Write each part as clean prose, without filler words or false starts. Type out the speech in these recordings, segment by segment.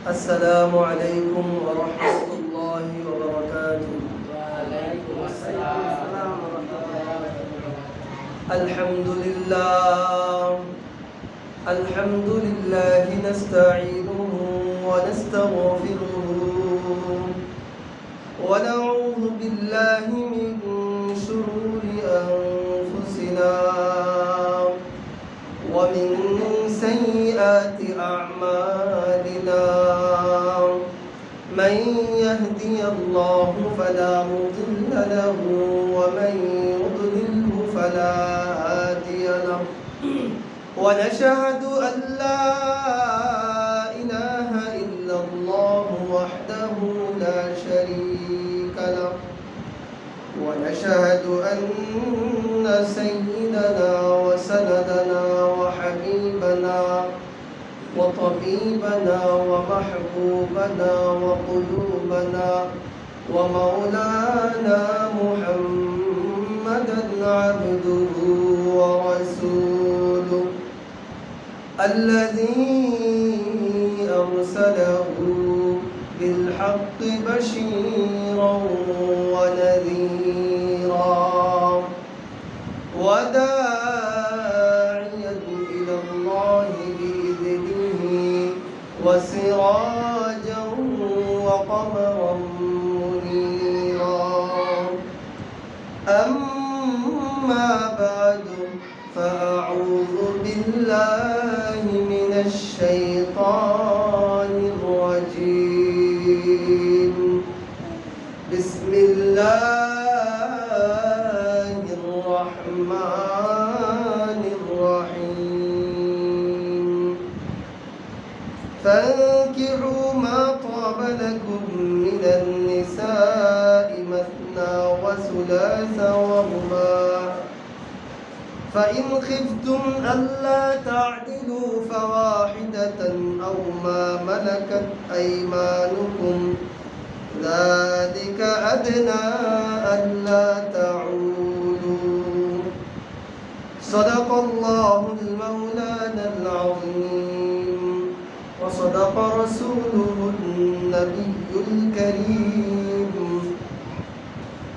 السلام عليكم ورحمة الله وبركاته. وعليكم السلام ورحمة الله وبركاته. الحمد لله نستعينه ونستغفره ونعوذ بالله من شرور أنفسنا ومن سيئات أعمالنا. من يهدي الله فلا مضل له ومن يضلله فلا هادي له. ونشهد أن لا إله إلا الله وحده لا شريك له. ونشهد أن سيدنا وسندنا وحبيبنا وطبيبنا ومحبوبنا وقلوبنا ومولانا محمدا عبده ورسوله الذي أرسله بالحق بشيرا ونذيرا وداعيا إلى الله بإذنه وسراجا وقمرا منيرا. أما بعد فأعوذ بالله من الشيطان الرجيم. بسم الله الرحمن الرحيم. فانكحوا ما طاب لكم من النساء مثنى وثلاث ورباع فإن خفتم ألا تعدلوا فواحدة أو ما ملكت أيمانكم ذلك أدنى ألا تعولوا. صدق الله المولانا العظيم وصدق رسوله النبي الكريم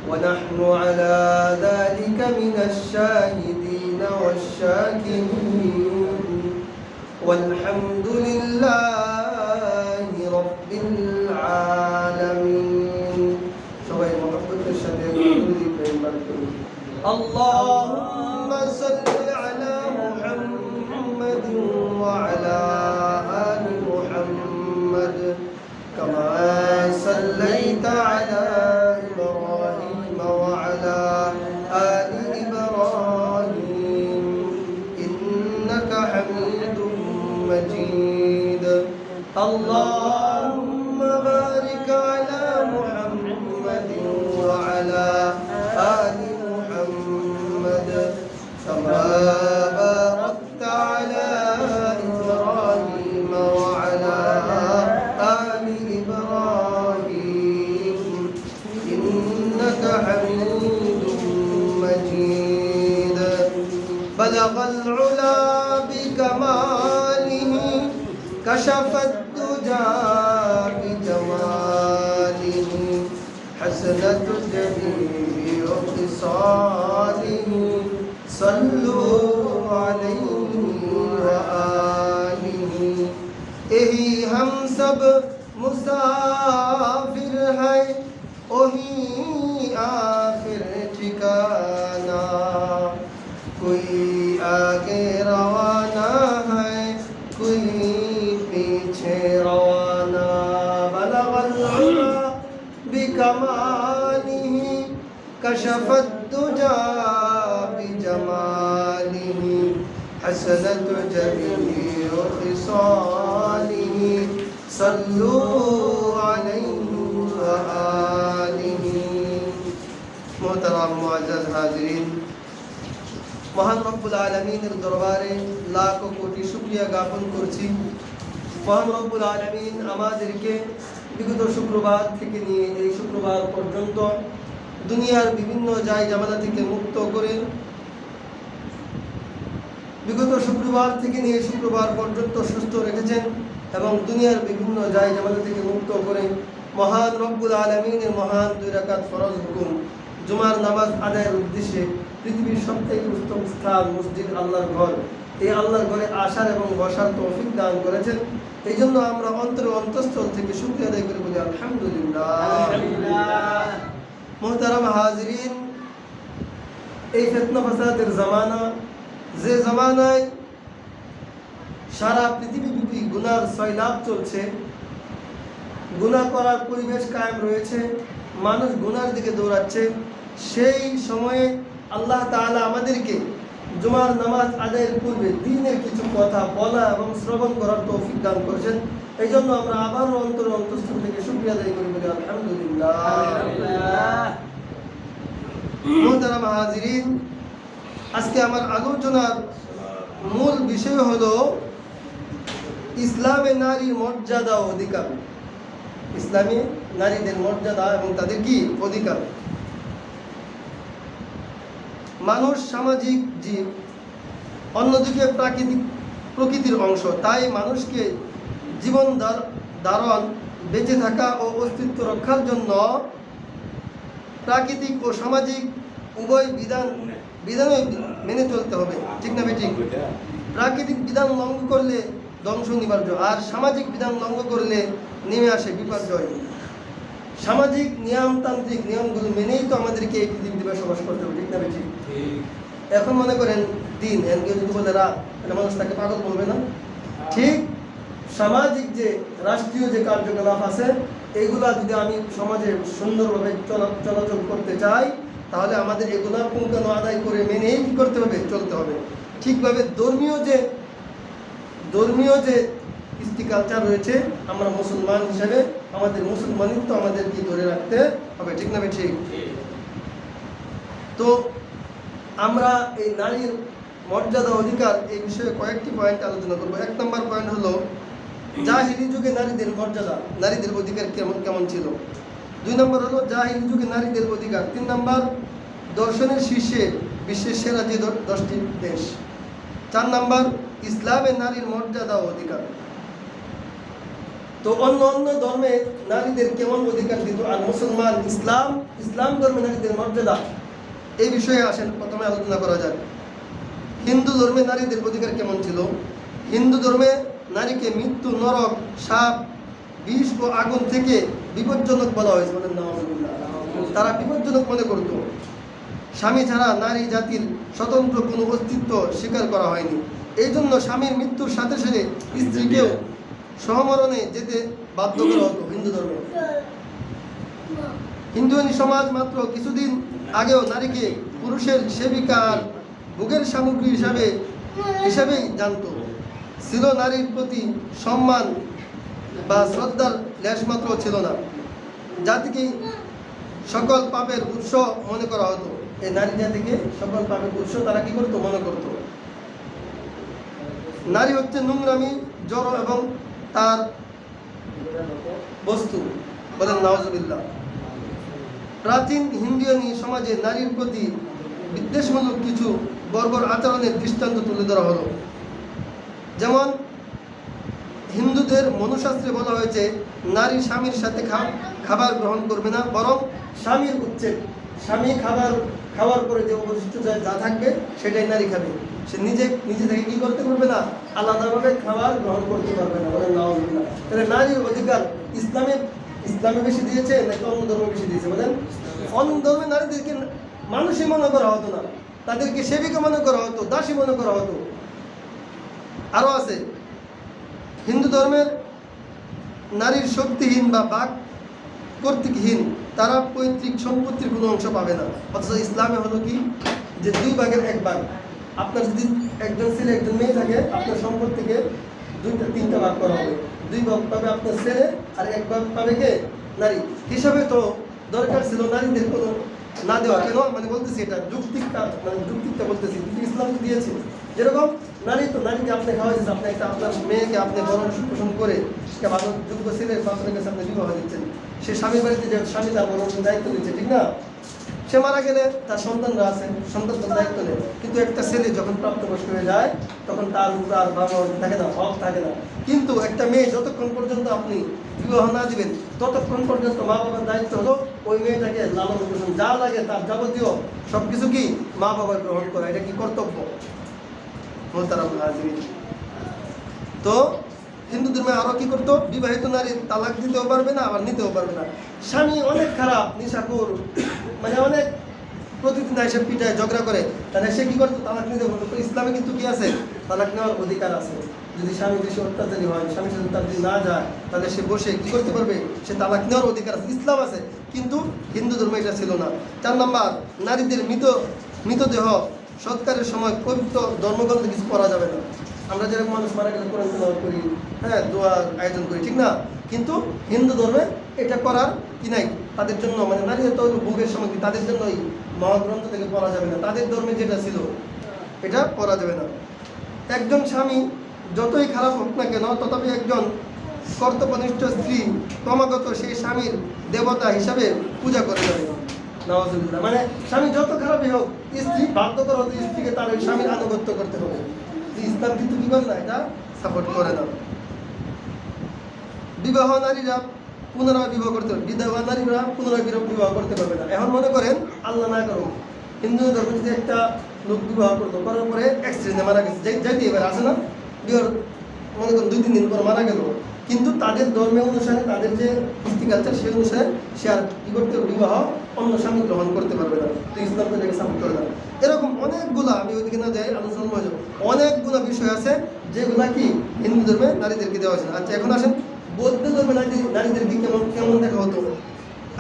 ونحن على ذلك من الشاهدين والشاكرين والحمد لله رب العالمين. সবাই মহব্বতের সাথে اللهم صل على محمد وعلى آل محمد كما صليت على إبراهيم وعلى آل إبراهيم إنك حميد مجيد. اللهم بارك على محمد وعلى آل محمد كما باركت على إبراهيم وعلى آل إبراهيم إنك حميد مجيد. بلغ العلا بكماله كشف الدجى بجماله حسنة جميع خصاله صلوا عليه وآله. यही हम सब मुसाफिर है वही आखिर ठिकाना. कोई आगे रवाना है कोई पीछे रवाना. बलगल उला बिकमालिह कशफत दुजा बिजमालिह हसनत जमीअ खिसालिह सल्लू अलैहि व आलिहि. मोहतरम मुअज़्ज़ज़ हाज़िरीन, মহান রব্বুল আলামিনের দরবারে লাখ কোটি শুকরিয়া জ্ঞাপন করছি। মহান রব্বুল আলামিন আমাদেরকে বিগত শুক্রবার থেকে নিয়ে এই শুক্রবার পর্যন্ত দুনিয়ার বিভিন্ন জায়গামালা থেকে মুক্ত করে বিগত শুক্রবার থেকে নিয়ে শুক্রবার পর্যন্ত সুস্থ রেখেছেন। এবং দুনিয়ার বিভিন্ন জায়গা থেকে মুক্ত করে মহান রব্বুল আলামিনের মহান 2 রাকাত ফরজ হুকুম জুমার নামাজ আদায়ের উদ্দেশ্যে পৃথিবীর সবথেকে উত্তম স্থান মসজিদ আল্লাহর ঘর, এই আল্লাহর ঘরে আসার এবং বসার তৌফিক দান করেছেন। এই জন্য আমরা অন্তঃস্থল থেকে শুকরিয়া আদায় করে বলি আলহামদুলিল্লাহ। মুহতারাম হাজিরিন, এই ফিতনা ফাসাদের জামানা, যে জামানায় সারা পৃথিবীব্যাপী গুনার সয়লাব চলছে, গুনাহ করার পরিবেশ কায়েম রয়েছে, মানুষ গুনার দিকে দৌড়াচ্ছে, সেই সময়ে আল্লাহ তাআলা আমাদেরকে জুমার নামাজ আদায়ের পূর্বে দ্বীনের কিছু কথা বলা এবং শ্রবণ করার তৌফিক দান করেছেন। এই জন্য আমরা আবারও অন্তঃস্থল থেকে শুকরিয়া আদায় করি বলি আলহামদুলিল্লাহ। মুহতারাম হাজিরিন, আজকে আমার আলোচনার মূল বিষয় হলো ইসলামে নারীর মর্যাদা ও অধিকার। ইসলামী নারীদের মর্যাদা এবং তাদের কি অধিকার। মানুষ সামাজিক জীব, অন্যদিকে প্রকৃতির অংশ, তাই মানুষকে জীবন ধারণ, বেঁচে থাকা ও অস্তিত্ব রক্ষার জন্য প্রাকৃতিক ও সামাজিক উভয় বিধানই মেনে চলতে হবে, ঠিক না বেঠিক? প্রাকৃতিক বিধান লঙ্ঘন করলে ধ্বংস অনিবার্য, আর সামাজিক বিধান লঙ্ঘন করলে নেমে আসে বিপর্যয়। সামাজিক নিয়মতান্ত্রিক নিয়মগুলো মেনেই তো আমাদেরকে এই পৃথিবীতে বসবাস করতে হবে, ঠিক না বেঠিক? এখন মনে করেন দিন কেউ যদি বলে রাত, এটা মানুষ তাকে পাগল বলবে না? ঠিক সামাজিক যে রাষ্ট্রীয় যে কার্যকলাপ আছে, এইগুলা যদি আমি সমাজে সুন্দরভাবে চলাচল করতে চাই, তাহলে আমাদের এগুলা পুঙ্খানু আদায় করে মেনেই কি করতে হবে, চলতে হবে। ঠিকভাবে ধর্মীয় যে কৃষ্টি কালচার রয়েছে, আমরা মুসলমান হিসেবে আমাদের মুসলমানিত্ব আমাদের কি ধরে রাখতে হবে, ঠিক না ঠিক? তো আমরা এই নারীর মর্যাদা অধিকার এই বিষয়ে কয়েকটি পয়েন্ট আলোচনা করব। 1 নম্বর পয়েন্ট হলো জাহিলি যুগে নারীদের মর্যাদা, নারীদের অধিকার কেমন ছিল। 2 নম্বর হলো জাহিলি যুগে নারীদের অধিকার। 3 নম্বর দর্শনের শীর্ষে বিশ্বের সেরা যে 10টি দেশ। 4 নম্বর ইসলামে নারীর মর্যাদা ও অধিকার। তো অন্য ধর্মে নারীদের কেমন অধিকার দিত, আর মুসলমান ইসলাম ধর্মে নারীদের মর্যাদা, এই বিষয়ে আসেন প্রথমে আলোচনা করা যাক। হিন্দু ধর্মে নারীদের অধিকার কেমন ছিল। হিন্দু ধর্মে নারীকে মৃত্যু, নরক, সাপ, বিষ ও আগুন থেকে বিপজ্জনক বলা হয়েছে, বলেন নাউজুবিল্লাহ। তারা বিপজ্জনক মনে করত। স্বামী ছাড়া নারী জাতির স্বতন্ত্র কোনো অস্তিত্ব স্বীকার করা হয়নি। এই জন্য স্বামীর মৃত্যুর সাথে সাথে স্ত্রীকেও সহমরণে যেতে বাধ্য করা হতো হিন্দু ধর্মে। হিন্দু সমাজ মাত্র কিছুদিন আগেও নারীকে পুরুষের সেবিকা আর ভোগের সামগ্রী হিসাবেই জানত। ছিল নারীর প্রতি সম্মান বা শ্রদ্ধার লেশমাত্র ছিল না। জাতিকে সকল পাপের উৎস মনে করা হতো। এই নারী জাতিকে সকল পাপের উৎস তারা কি করতো, মনে করত। নারী হচ্ছে নোংরামি, জড় এবং তার বস্তু, বলেন নাউজুবিল্লাহ। প্রাচীন হিন্দুয়ানি সমাজে নারীর প্রতি বিদ্বেষমূলক কিছু বর্বর আচরণের দৃষ্টান্ত তুলে ধরা হলো। যেমন হিন্দুদের মনুশাস্ত্রে বলা হয়েছে নারী স্বামীর সাথে খাবার গ্রহণ করবে না, বরং স্বামীর উচ্ছেদ। স্বামী খাওয়ার পরে যে অবশিষ্ট যা থাকবে সেটাই নারী খাবে। সে নিজে থেকে কি করতে পারবে না, আলাদাভাবে খাবার গ্রহণ করতে পারবে না, বলেন নাউজুবিল্লাহ। তাহলে নারীর অধিকার ইসলামে বেশি দিয়েছে নাকি অন্য ধর্মে বেশি দিয়েছে, বলেন? অন্য ধর্মে নারীদেরকে মানুষই মনে করা হতো না, তাদেরকে সেবিকা মনে করা হতো, দাসী মনে করা হতো। আরও আছে, হিন্দু ধর্মের নারীর শক্তিহীন বা বাক কর্তৃকহীন, তারা পৈতৃক সম্পত্তির কোনো অংশ পাবে না। অথচ ইসলামে হলো কি, যে 2 ভাগের 1 ভাগ। আপনার যদি একজন ছেলে একজন মেয়ে থাকে, আপনার সম্পত্তিকে 2-3টা ভাগ করা হবে। 2 ভাগ পাবে আপনার ছেলে, আর 1 ভাগ পাবে কে, নারী। হিসাবে তো দরকার ছিল নারীদের কোনো না দেওয়া। কেন মানে বলতেছি, এটা যুক্তিকটা বলতেছি, ইসলাম দিয়েছে। যেরকম নারীকে আপনি খাওয়াইছেন, আপনি আপনার মেয়েকে আপনি বরণ পোষণ করে ভালো যোগ্য ছেলের পাত্রের কাছে আপনি বিবাহ দিচ্ছেন। সে স্বামীর বাড়িতে যে স্বামী তার বরণ দায়িত্ব দিচ্ছে, ঠিক না? সে মারা গেলে তার সন্তানরা আছে, সন্তান তার দায়িত্ব নেয়। কিন্তু একটা ছেলে যখন প্রাপ্তবয়স্ক হয়ে যায় তখন তার উপর আর বাবা থাকে না, হক থাকে না। কিন্তু একটা মেয়ে যতক্ষণ পর্যন্ত আপনি বিবাহ না দিবেন ততক্ষণ পর্যন্ত মা বাবার দায়িত্ব হলো ওই মেয়েটাকে লালন পালন, যা লাগে তার যাবতীয় সব কিছু কি মা বাবা গ্রহণ করা, এটা কি কর্তব্য। মোহতারাম হাজিরিন, তো হিন্দু ধর্মে আরো কি করতো, বিবাহিত নারী তালাক দিতেও পারবে না, আবার নিতেও পারবে না। স্বামী অনেক খারাপ, নিশাখোর, মানে অনেক প্রতিদিন এসে পিঠায় ঝগড়া করে, তাহলে সে কি করতো, তালাক নিতে পারতো। তো ইসলামে কিন্তু কি আছে, তালাক নেওয়ার অধিকার আছে। যদি স্বামী বেশি অত্যাচারী হয়, স্বামীর সাথে তার যদি না যায়, তাহলে সে বসে কি করতে পারবে, সে তালাক নেওয়ার অধিকার আছে, ইসলাম আছে। কিন্তু হিন্দু ধর্মে এটা ছিল না। 4 নম্বর, নারীদের মৃতদেহ সৎকারের সময় পবিত্র ধর্মগ্রন্থে কিছু করা যাবে না। আমরা যেরকম মানুষ মারা গেলে কোরআন তেলাওয়াত করি, হ্যাঁ, দোয়ার আয়োজন করি, ঠিক না? কিন্তু হিন্দু ধর্মে এটা করার কি নাই, তাদের জন্য মানে নারীরা তো ভোগের সামগ্রী, তাদের জন্য ওই মহাগ্রন্থ থেকে পড়া যাবে না, তাদের ধর্মে যেটা ছিল এটা পড়া যাবে না। একজন স্বামী যতই খারাপ হোক না কেন, তথাপি একজন কর্তব্যনিষ্ঠ স্ত্রী ক্রমাগত সেই স্বামীর দেবতা হিসাবে পূজা করে যাবে। নাউজুবিল্লাহ, মানে স্বামী যত খারাপই হোক, স্ত্রী বাধ্যকর হতে স্ত্রীকে তার ওই স্বামীর আনুগত্য করতে হবে। ইসলাম কিন্তু কি করে না, এটা সাপোর্ট করে না। বিবাহ নারীরা পুনরায় বিবাহ করতে পারবে, বিধবা নারীরা পুনরায় বিবাহ করতে পারবে না। এখন মনে করেন আল্লাহ না করুন, হিন্দু ধর্ম যদি একটা লোক বিবাহ করতো, করার পরে অ্যাক্সিডেন্টে মারা গেছে, যাইতে এবার আসে না, বিবাহ মনে করেন 2-3 দিন পর মারা গেল, কিন্তু তাদের ধর্মের অনুসারে, তাদের যে কৃষ্টি কালচার সেই অনুসারে সে আর কি করতে, বিবাহ অন্য স্বামী গ্রহণ করতে পারবে না। তো ইসলাম তো এটাকে সাপোর্ট করে না। এরকম অনেকগুলো, আমি ওইদিকে না যাই, আলোচনা হয়ে যাবো, অনেকগুলো বিষয় আছে যেগুলা কি হিন্দু ধর্মে নারীদেরকে দেওয়া হয়েছে। আচ্ছা, এখন আসেন বৌদ্ধ ধর্মে নারীদেরকে কেমন কেমন দেখা হতো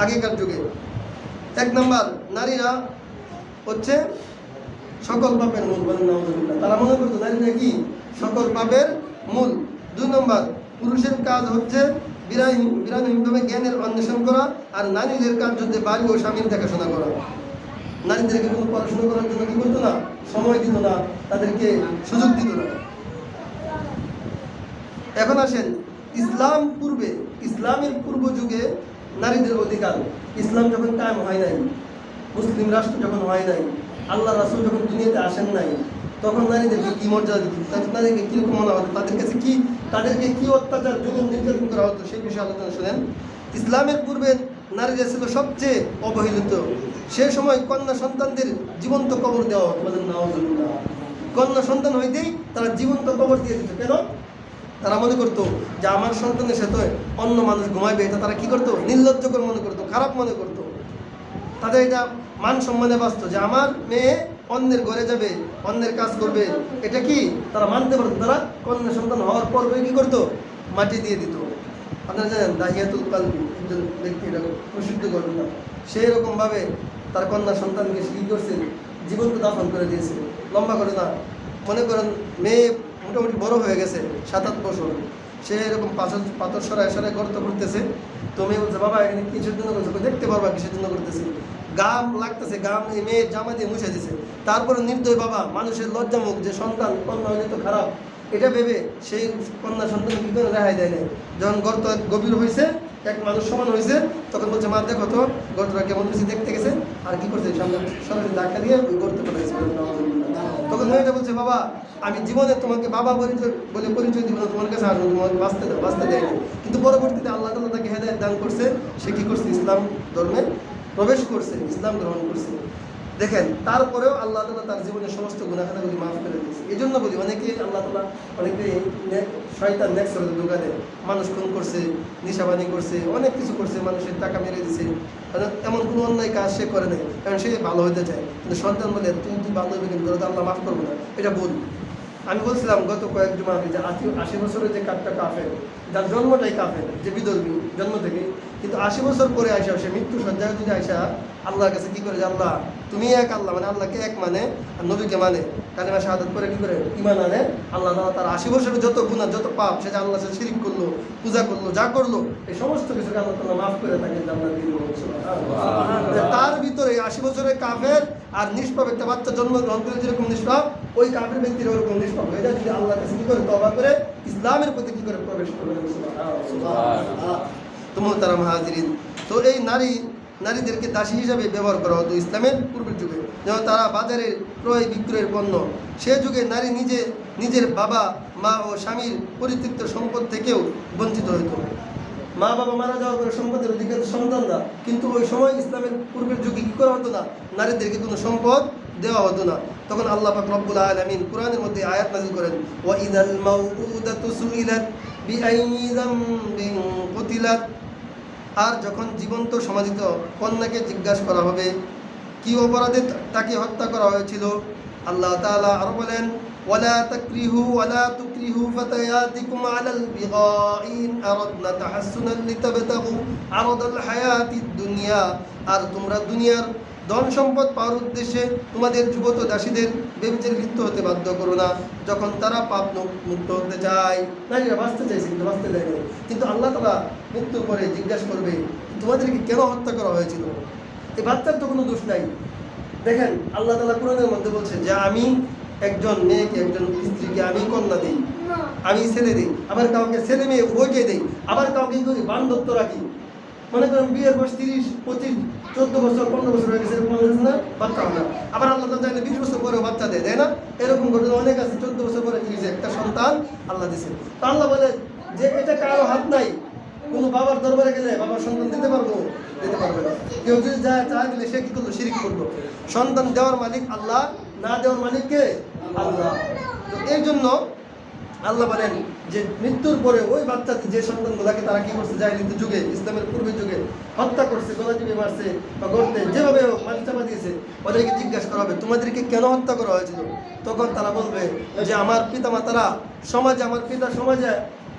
আগেকার যুগে। 1 নম্বর, নারীরা হচ্ছে সকল পাপের মূল, বলেন নাউজুবিল্লাহ। তারা মনে করতো নারীরা কি সকল পাপের মূল। 2 নম্বর, পুরুষের কাজ হচ্ছে বিরামহীনভাবে জ্ঞানের অন্বেষণ করা, আর নারীদের কাজ হচ্ছে বাড়ি ও স্বামীর দেখাশোনা করা। নারীদেরকে কোনো পড়াশোনা করার জন্য কি করতো না, সময় দিত না, তাদেরকে সুযোগ দিত না। এখন আসেন ইসলামের পূর্ব যুগে নারীদের অধিকার, ইসলাম যখন কায়েম হয় নাই, মুসলিম রাষ্ট্র যখন হয় নাই, আল্লাহ রাসূল যখন দুনিয়াতে আসেন নাই, তখন নারীদেরকে কি মর্যাদা দিত, নারীদেরকে কীরকম মনে হতো, তাদেরকে কি অত্যাচার জুলুম নির্যাতন করা হতো, সেই বিষয়ে আলোচনা শুনেন। ইসলামের পূর্বে নারীরা ছিল সবচেয়ে অবহেলিত। সে সময় কন্যা সন্তানদের জীবন্ত কবর দেওয়া হতো, বলেন নাউজুবিল্লাহ। কন্যা সন্তান হইতেই তারা জীবন্ত কবর দিয়ে দিত। কেন? তারা মনে করতো যে আমার সন্তানের সাথে অন্য মানুষ ঘুমাইবে, এটা তারা কি করতো, নির্লজ্জকর মনে করতো, খারাপ মনে করতো। তাদের এটা মান সম্মানে বাঁচত যে আমার মেয়ে অন্যের ঘরে যাবে, অন্যের কাজ করবে, এটা কি তারা মানতে পারতো। তারা কন্যা সন্তান হওয়ার পর্বে কি করতো, মাটি দিয়ে দিত। আপনারা জানেন দাহিয়াতুল কালবি, একজন ব্যক্তি, এটা প্রসিদ্ধ ঘটনা, সেই রকমভাবে তার কন্যা সন্তানকে কি করছে, জীবন্ত দাফন করে দিয়েছে। লম্বা ঘটনা। মনে করেন মেয়ে মোটামুটি বড় হয়ে গেছে, 7-8 বছর, সে এরকম পাথর সরায় গর্ত করতেছে। তো মেয়ে বলছে, বাবা এখানে কিসের জন্য করছে? দেখতে পারবা কিসের জন্য করতেছে। গাম লাগতেছে, গাম এই মেয়ের জামা দিয়ে মুছে দিছে। তারপরে নির্দয় বাবা, মানুষের লজ্জামুখ যে সন্তান কন্যা হইলে তো খারাপ, এটা ভেবে সেই কন্যা সন্তান কি করে রেহাই দেয় না। যখন গর্ত গভীর হয়েছে, এক মানুষ সমান হয়েছে, তখন বলছে, মা দেখো তো গর্তটা কেমন হয়েছে, দেখতে গেছে, আর কি করছে, সামনে সরাসরি ধাক্কা দিয়ে ওই গর্ত ফেলেছে। তখন মেয়েটা বলছে, বাবা আমি জীবনে তোমাকে বাবা বলে পরিচয় দিব না, তোমার কাছে আসবো, তোমাকে বাঁচতে দেয় না। কিন্তু পরবর্তীতে আল্লাহ তাআলা তাকে হেদায়েত দান করছে, সে কি করছে, ইসলাম ধর্মে প্রবেশ করছে, ইসলাম গ্রহণ করছে। দেখেন, তারপরেও আল্লাহ তাআলা তার জীবনের সমস্ত গুনাহগুলি মাফ করে দিয়েছে। এই জন্য বলি, অনেকে আল্লাহ তাআলা অনেকে শয়তান নেক্সট করে ধোঁকা দেয়, মানুষ খুন করছে, নিশাবানি করছে, অনেক কিছু করছে, মানুষের টাকা মেরে দিছে, এমন কোনো অন্যায় কাজ সে করে নাই, কারণ সে ভালো হতে চায়। কিন্তু সন্তান বলে তুই ভালো হবে, কিন্তু আল্লাহ মাফ করবো না, এটা ভুল। আমি বলছিলাম গত কয়েক জুমা আগে যে 80 বছরের যে কাঠটা কাফের, যার জন্মটাই কাফের, যে বিধর্মী জন্ম থেকে, কিন্তু 80 বছর পরে আয়সা, সে মৃত্যু সজ্জায় যদি আয়সা আল্লাহর কাছে কি করে, যে আল্লাহ তুমি এক আল্লাহ, মানে আল্লাহকে এক মানে, আর নবীকে মানে, কালিমা শাহাদাত করে কি করে ঈমান আনে, আল্লাহ তাআলা তার 80 বছরের যত গুনাহ, যত পাপ, সে যে আল্লাহর সাথে শিরক করলো, পূজা করলো, যা করলো, এই সমস্ত কিছুকে আল্লাহ তাআলা মাফ করে থাকেন। তার ভিতরে 80 বছরের কাফের আর নিষ্পাপ একটা বাচ্চা জন্মগ্রহণ করে যেরকম নিষ্পাপ, ওই কাফের ব্যক্তির ওরকম নিষ্পাপ হয়ে যায় যদি আল্লাহর কাছে কি করে তওবা করে ইসলামের প্রতি কি করে প্রবেশ করবে। তো মুহতারাম হাজিরিন, তো এই নারী নারীদেরকে দাসী হিসাবে ব্যবহার করা হতো ইসলামের পূর্বের যুগে, যেমন তারা বাজারে ক্রয় বিক্রয়ের পণ্য। সে যুগে নারী নিজের বাবা মা ও স্বামীর পরিত্যক্ত সম্পদ থেকেও বঞ্চিত হইত। মা বাবা মারা যাওয়ার পরে সম্পদের অধিকার সন্তানরা, কিন্তু ওই সময় ইসলামের পূর্বের যুগে কী করা হতো না, নারীদেরকে কোনো সম্পদ দেওয়া হতো না। তখন আল্লাহ পাক রব্বুল আলামিন কোরআনের মধ্যে আয়াত নাযিল করেন, ওয়া ইযাল মাউউদাতু সুইলাত বিআইয়ি যামবিন কুতিলাত। আর যখন জীবন্ত সমাধিত কন্যাকে জিজ্ঞাসা করা হবে কি অপরাধে তাকে হত্যা করা হয়েছিল, আল্লাহ তাআলা আরো বলেন, ওয়ালা তাকরিহু ওয়ালা তুকরিহু ফাতায়াতিকুম আলাল বিগাই ইন আরাদনা তাহাসসুনান লিতাবতাগু আরাদাল হায়াতিদ দুনিয়া। আর তোমরা দুনিয়ার ধন সম্পদ পাওয়ার উদ্দেশ্যে তোমাদের যুবত দাসীদের বেবিচারে লিপ্ত হতে বাধ্য করো না, যখন তারা পাপ মুক্ত হতে চায়। নারীরা বাঁচতে চাইছে কিন্তু বাঁচতে দেয় না, কিন্তু আল্লাহ তাআলা মৃত্যুর পরে জিজ্ঞাসা করবে তোমাদেরকে কেন হত্যা করা হয়েছিল। এই বাচ্চার তো কোনো দোষ নাই। দেখেন আল্লাহ তাআলা কোরআনের মধ্যে বলছেন যে আমি একজন মেয়েকে, একজন স্ত্রীকে আমি কন্যা দিই, আমি ছেলে দিই, আবার কাউকে ছেলে মেয়ে উভয়কে দিই, আবার কাউকে করি বান্ধত্ব রাখি। মনে করেন বিয়ের বয়স 30, 25, 14 বছর 15 বছর হয়ে গেছে, এরকম হয়েছে না, বাচ্চা হয় না। আবার আল্লাহ তাআলা চাইলে 20 বছর পরেও বাচ্চা দেয়, তাই না? এরকম ঘটনা অনেক আছে। 14 বছর পরে কি হয়েছে, একটা সন্তান আল্লাহ দিয়েছে। তো আল্লাহ বলে যে এটা কারো হাত নাই। কোনো বাবার দরবারে গেলে বাবার সন্তান দিতে পারবো? দিতে পারবে না। কেউ যদি চায় দিলে সে কি করলো, শিরিক করলো। সন্তান দেওয়ার মালিক আল্লাহ, না দেওয়ার মালিক কে? আল্লাহ। তো এই জন্য আল্লাহ বলেন যে মৃত্যুর পরে ওই বাচ্চা যে সন্তানগুলোকে তারা কি করছে, জাহিলিয়াতের যুগে, ইসলামের পূর্বের যুগে হত্যা করছে, গলা টিপে মারছে বা গর্তে যেভাবে মাটি চাপা দিয়েছে, ওদেরকে জিজ্ঞাসা করা হবে তোমাদেরকে কেন হত্যা করা হয়েছিল। তখন তারা বলবে যে আমার পিতা মাতারা সমাজে, আমার পিতা সমাজে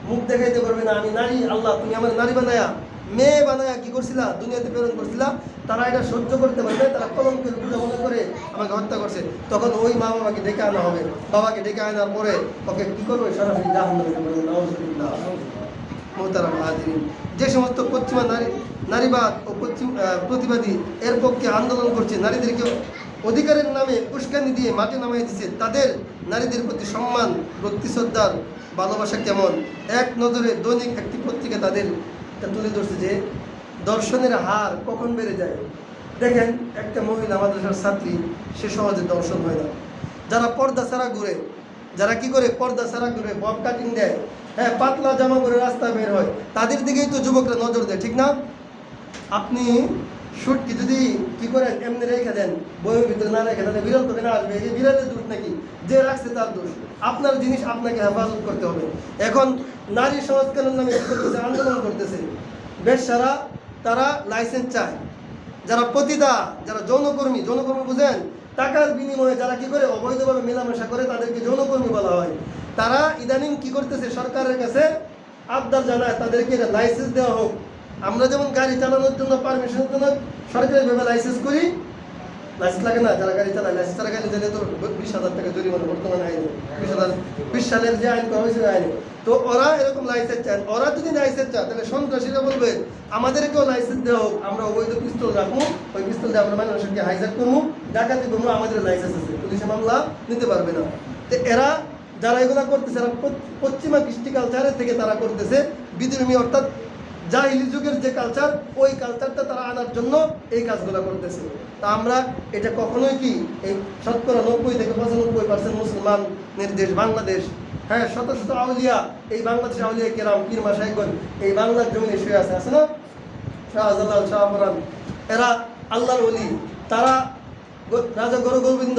মুখ দেখাইতে পারবে না, আমি নারী, আল্লাহ তুমি আমার নারী বানায়া, মেয়ে বানায়া কি করছিলা, দুনিয়াতে প্রেরণ করছিলা, তারা এটা সহ্য করতে পারবে, তারা কলঙ্কের পূজা মনে করে আমাকে হত্যা করছে। তখন ওই মা বাবাকে ডেকে আনা হবে, বাবাকে ডেকে আনার পরে ওকে কি করবে, সরাসরি জাহান্নামে দেবে। নাউযুবিল্লাহ। মুহতারাম হাজিরিন, যে সমস্ত পশ্চিমা নারীবাদ ও পশ্চিম প্রতিবাদী এর পক্ষে আন্দোলন করছে, নারীদেরকে অধিকারের নামে উস্কানি দিয়ে মাটি নামাই দিচ্ছে, তাদের নারীদের প্রতি সম্মান, ভক্তি, শ্রদ্ধার ভালোবাসা কেমন। এক নজরে দৈনিক একটি পত্রিকা তাদের তুলে ধরছে যে দর্শনের হার কখন বেড়ে যায়। দেখেন একটা মহিলা মাদ্রাসার ছাত্রী, সে সহজে দর্শন হয় না। যারা পর্দা ছাড়া ঘুরে, যারা কি করে পর্দা ছাড়া ঘুরে, বব কাটিং দেয়, হ্যাঁ পাতলা জামা পরে রাস্তা বের হয়, তাদের দিকেই তো যুবকরা নজর দেয়, ঠিক না? আপনি শুটকি যদি কি করেন এমনি রেখে দেন, বইয়ের ভিতরে না রেখে, তাহলে বিড়াল তোকে না আসবে। এই বিড়ালের দোষ নাকি? যে রাখছে তার দোষ। আপনার জিনিস আপনাকে হেফাজত করতে হবে। এখন নারী সংস্কারের নামে কি করতেছে, আন্দোলন করতেছে। বেশ্যারা তারা লাইসেন্স চায়, যারা পতিতা, যারা যৌনকর্মী বুঝেন, টাকার বিনিময়ে যারা কি করে অবৈধভাবে মেলামেশা করে তাদেরকে যৌনকর্মী বলা হয়। তারা ইদানিং কি করতেছে, সরকারের কাছে আবদার জানায় তাদেরকে এটা লাইসেন্স দেওয়া হোক। আমরা যেমন গাড়ি চালানোর জন্য পারমিশনের জন্য সরকারিভাবে লাইসেন্স করি, লাইসেন্স লাগে না, যারা গাড়ি চালায় লাইসেন্স ছাড়া গাড়ি চালিয়ে তো 20,000 টাকা জরিমানা বর্তমানে আইনে, 20 সালের যে আইন করা হয়েছে আইনে। তো ওরা এরকম লাইসেন্স চান। ওরা যদি লাইসেন্স চায় তাহলে সন্ত্রাসীরা বলবে আমাদেরকেও লাইসেন্স দেওয়া হোক, আমরা অবৈধ পিস্তল রাখবো, ওই পিস্তল দিয়ে আমরা মানুষকে হাইজ্যাক করবো, ডাকাতি করবো, আমাদের লাইসেন্স আছে, পুলিশে মামলা নিতে পারবে না। তো এরা যারা এগুলো করতেছে, এরা পশ্চিমা কৃষ্টি কালচারের থেকে তারা করতেছে বিদ্রোহী, অর্থাৎ জাহিলি যুগের যে কালচার, ওই কালচারটা তারা আনার জন্য এই কাজগুলো করতেছে। তা আমরা এটা কখনোই কি এই শতকরা 90 থেকে 95% মুসলমানের দেশ বাংলাদেশ, হ্যাঁ শত শত আউলিয়া, এই বাংলাদেশ আউলিয়া কেরাম, পীর মাশায়েখগণ এই বাংলার জমিনে শুয়ে আছে না, শাহজালাল, শাহপরান, এরা আল্লাহর ওলি, তারা রাজা গরু গোবিন্দ,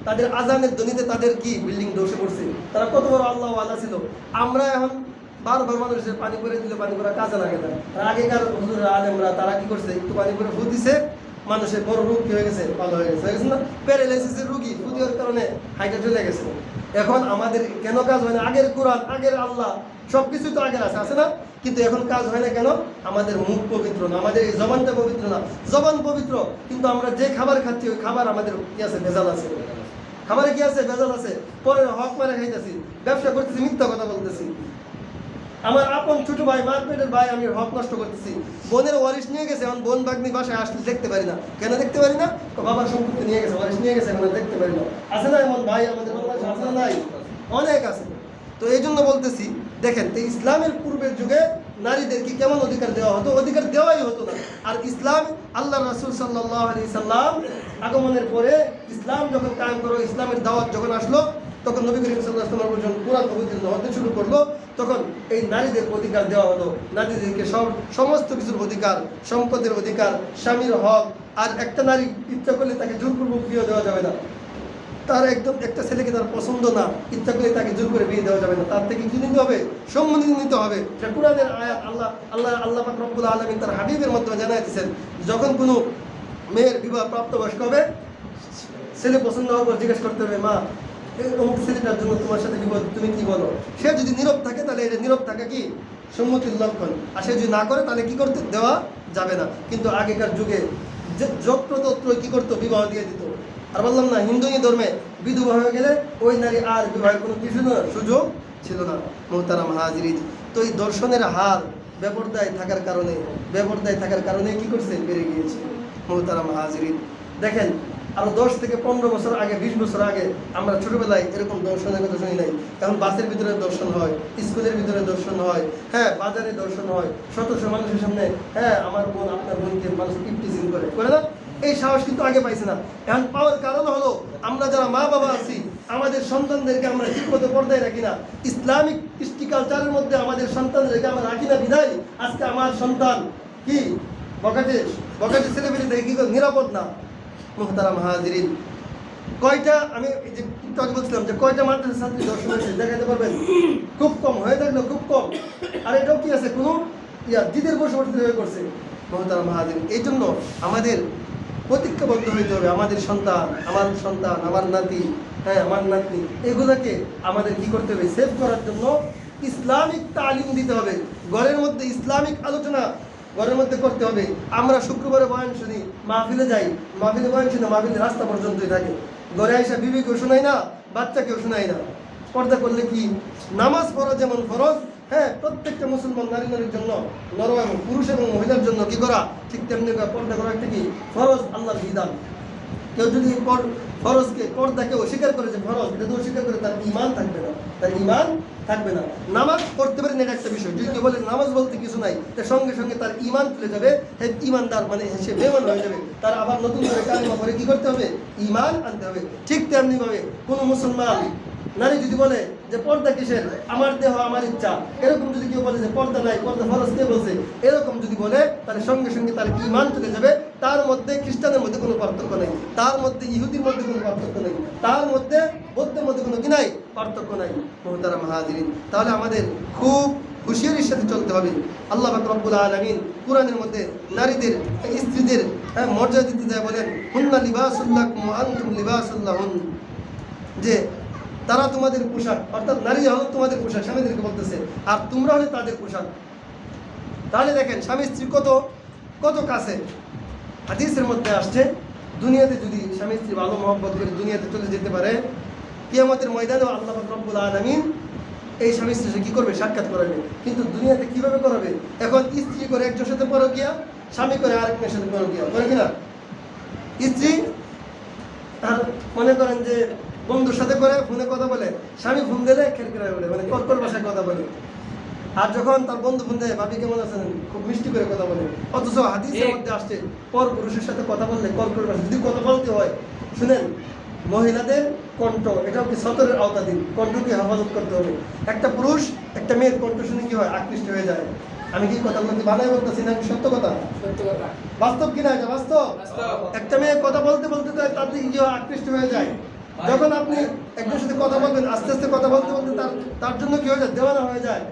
তাদের আজানের ধ্বনিতে তাদের কি বিল্ডিং ধসে পড়ছে, তারা কত বড় আল্লাহ ওয়ালা ছিল। আমরা এখন বারবার মানুষের পানি করে দিলে পানি করা কাজে লাগে না। আগেকার হুজুর আলেমরা তারা কি করছে, একটু পানি করে ফু দিছে, মানুষের বড় রোগ কি হয়ে গেছে, ভালো হয়ে গেছে, না প্যারালাইসিসের রোগী ফু দেওয়ার কারণে হাইটা চলে গেছে। এখন আমাদের কেন কাজ হয় না? আগের কোরআন, আগের আল্লাহ সবকিছু তো আগের আছে না, কিন্তু এখন কাজ হয় না কেন? আমাদের মুখ পবিত্র না, আমাদের এই জবানটা পবিত্র না। জবান পবিত্র, কিন্তু আমরা যে খাবার খাচ্ছি ওই খাবার আমাদের কি আছে, ভেজাল আছে। খাবারে কি আছে, ভেজাল আছে। পরে হক মারে খাইতেছি, ব্যবসা করতেছি, মিথ্যা কথা বলতেছি। আমার আপন ছোট ভাই, মার পেটের ভাই, আমি হক নষ্ট করতেছি। বোনের ওয়ারিশ নিয়ে গেছে, এখন বোন ভাগ্নি বাসায় আসলে দেখতে পারি না। কেন দেখতে পারি না? তো বাবার সম্পত্তি নিয়ে গেছে, ওয়ারিশ নিয়ে গেছে, এখন দেখতে পারি না। আছে না এমন ভাই আমাদের বাংলাদেশে? আছে না? নাই, অনেক আছে। তো এই জন্য বলতেছি, দেখেন তো ইসলামের পূর্বের যুগে নারীদেরকে কেমন অধিকার দেওয়া হতো? অধিকার দেওয়াই হতো না। আর ইসলাম, আল্লাহ রাসূল সাল্লাল্লাহু আলাইহি সাল্লাম আগমনের পরে ইসলাম যখন কায়েম করো, ইসলামের দাওয়াত যখন আসলো, তখন নবী করিম সাল্লাল্লাহু আলাইহি ওয়াসাল্লাম যখন কুরআন অবতীর্ণ হতে শুরু করলো, তখন এই নারীদের অধিকার দেওয়া হলো। নারীদেরকে সমস্ত কিছুর অধিকার, সম্পদের অধিকার, স্বামীর হক। আর একটা নারী ইচ্ছা করলে তাকে জোরপূর্বক বিয়ে দেওয়া যাবে না। তার একদম একটা ছেলেকে তার পছন্দ না, ইচ্ছা করে তাকে জোর করে বিয়ে দেওয়া যাবে না। তার থেকে কি নিতে হবে? সম্মতি নিতে হবে। এটা কুরআনের আয়াত। আল্লাহ পাক রব্বুল আলামিন তার হাবিবের মাধ্যমে জানাই দিয়েছেন, যখন কোনো মেয়ের বিবাহ প্রাপ্তবয়স্ক হবে, ছেলে পছন্দ হওয়ার পর জিজ্ঞেস করতে হবে, মা এই অমুক ছেলেটার জন্য তোমার সাথে বিবাহ, তুমি কি বলো? সে যদি নীরব থাকে তাহলে এটা নীরব থাকা কি সম্মতির লক্ষণ। আর সে যদি না করে তাহলে কি করতে দেওয়া যাবে না। কিন্তু আগেকার যুগে যে যত্রতত্র কি করতো? বিবাহ দিয়ে দিত। আর বললাম না, হিন্দু ধর্মে বিধবা হয়ে গেলে ওই নারী আর বিবাহের কোনো কিছু না, সুযোগ ছিল না। মোহতারাম হাজিরিন, তো এই দর্শনের হার বেপরদায় থাকার কারণে কি করছে? বেড়ে গিয়েছে। মোহতারাম হাজিরিন, দেখেন আরো 10 থেকে 15 বছর আগে, 20 বছর আগে আমরা ছোটবেলায় এরকম দর্শনের কথা শুনি নাই। এখন বাসের ভিতরে দর্শন হয়, স্কুলের ভিতরে দর্শন হয়, হ্যাঁ বাজারে দর্শন হয়, শত শত মানুষের সামনে, হ্যাঁ আমার বোন আপনার বোনকে মানুষ ইপটিজিং করে না? এই সাহস কিন্তু আগে পাইছে না। এখন পাওয়ার কারণ হলো আমরা যারা মা বাবা আছি, আমাদের সন্তানদেরকে আমরা ঠিকমতো পর্দায় রাখি না। ইসলামিক কৃষ্টি কালচারের মধ্যে আমাদের সন্তানদেরকে আমরা রাখি না বিধায় আজকে আমার সন্তান কি বকাটে ছেলেমেয়ে থেকে কি নিরাপদ না। মুহতারাম হাজিরিন, কয়টা আমি এই যে একটু আগে বলছিলাম যে কয়টা মাদ্রাসা ছাত্রী দর্শন হয়েছে দেখাতে পারবেন? খুব কম, হয়ে থাকলো খুব কম। আর এটাও কি আছে, কোনো দিদের বসবর্তী হয়ে করছে। মুহতারাম হাজিরিন, এই জন্য আমাদের প্রতিজ্ঞাবদ্ধ হইতে হবে, আমাদের সন্তান, আমার নাতি, হ্যাঁ আমার নাতনি, এগুলোকে আমাদের কি করতে হবে? সেভ করার জন্য ইসলামিক তালিম দিতে হবে। ঘরের মধ্যে ইসলামিক আলোচনা ঘরের মধ্যে করতে হবে। আমরা শুক্রবারে বয়ান শুনি, মাহফিলে যাই, মাহফিলে বয়ান শুনি, মাহফিলে রাস্তা পর্যন্তই থাকে। ঘরে এসে বিবিকেও শোনাই না, বাচ্চাকেও শোনাই না। পর্দা করলে কি? নামাজ পড়া যেমন ফরজ, হ্যাঁ প্রত্যেকটা মুসলমান নারীর জন্য, নর এবং পুরুষ এবং মহিলার জন্য কি করা ঠিক তেমনি পর্দা করা একটা কি ফরজ, আল্লাহর বিধান। কেউ যদি পর্দাকে অস্বীকার করে যে ফরজ, এটা অস্বীকার করে তার ঈমান থাকবে না। নামাজ পড়তে পারেন, এটা একটা বিষয়। যদি কেউ বলে নামাজ বলতে কিছু নাই, তার সঙ্গে সঙ্গে তার ঈমান তুলে যাবে, ঈমানদার মানে সে বেঈমান হয়ে যাবে। তার আবার নতুন করে কালিমা পড়ে কি করতে হবে? ঈমান আনতে হবে। ঠিক তেমনি ভাবে কোনো মুসলমান নারী যদি বলে যে পর্দা কিসের, আমার দেহ আমার ইচ্ছা, এরকম যদি কেউ বলে যে পর্দা নাই, পর্দা ফরজ কে বলছে, এরকম যদি বলে, তাহলে সঙ্গে সঙ্গে তার ঈমান চলে যাবে। তার মধ্যে খ্রিস্টানের মধ্যে কোনো পার্থক্য নেই, তার মধ্যে ইহুদির মধ্যে কোনো পার্থক্য নেই, তার মধ্যে বৌদ্ধের মধ্যে কোনো কি নাই, পার্থক্য নাই। মুহতারাম হাজিরিন, তাহলে আমাদের খুব হুঁশিয়ারির সাথে চলতে হবে। আল্লাহ পাক রব্বুল আলামিন কুরআনের মধ্যে নারীদের, স্ত্রীদের মর্যাদা দিতে যায়, বলেন হুন্না লিবাসুল লাকুম ওয়া আনতুম লিবাসুল লাহুন, যে তারা তোমাদের পোশাক, অর্থাৎ নারী হলো তোমাদের পোশাক, স্বামীদেরকে বলতেছে, আর তোমরা হলে তাদের পোশাক। তাহলে দেখেন স্বামী স্ত্রী কত কাছে। হাদিসের মধ্যে আসছে, দুনিয়াতে যদি স্বামী স্ত্রী ভালো মহব্বত করে দুনিয়াতে চলে যেতে পারে, কিয়ামতের ময়দানেও আল্লাহ পাক রব্বুল আলামিন এই স্বামী স্ত্রী কি করবে? সাক্ষাৎ করাবে। কিন্তু দুনিয়াতে কিভাবে করাবে? এখন স্ত্রী করে একজনের সাথে পরকিয়া, স্বামী করে আরেকজনের সাথে পরকিয়া, করে কিনা? স্ত্রী তার মনে করেন যে বন্ধুর সাথে করে ফোনে কথা বলে, স্বামী ফোন দিলে খেরখেরায় বলে, মানে কর্কর ভাষায় কথা বলে। আর যখন তার বন্ধু ফোন দেয়, ভাবি কেমন আছেন, খুব মিষ্টি করে কথা বলে। অথচ হাদিসের মধ্যে আসছে পর পুরুষের সাথে কথা বললে কর্কর ভাষা, যদি কথা বলতে হয়, শুনেন মহিলাদের কণ্ঠ, এটাও কি সতরের আওতাধীন, কণ্ঠকে হেফাজত করতে হবে। একটা পুরুষ একটা মেয়ের কণ্ঠ শুনে কি হয়? আকৃষ্ট হয়ে যায়। আমি কি কথাগুলো কি বানাই বলতেছি না, সত্য কথা? বাস্তব কিনা? এটা বাস্তব। একটা মেয়ে কথা বলতে বলতে তার দিকে কি হয়? আকৃষ্ট হয়ে যায়। যখন আপনি একজনের সাথে কথা বলবেন, আস্তে আস্তে কথা বলতে বলতে তার জন্য কি হয়ে যায়? দেওয়ানা হয়ে যায়।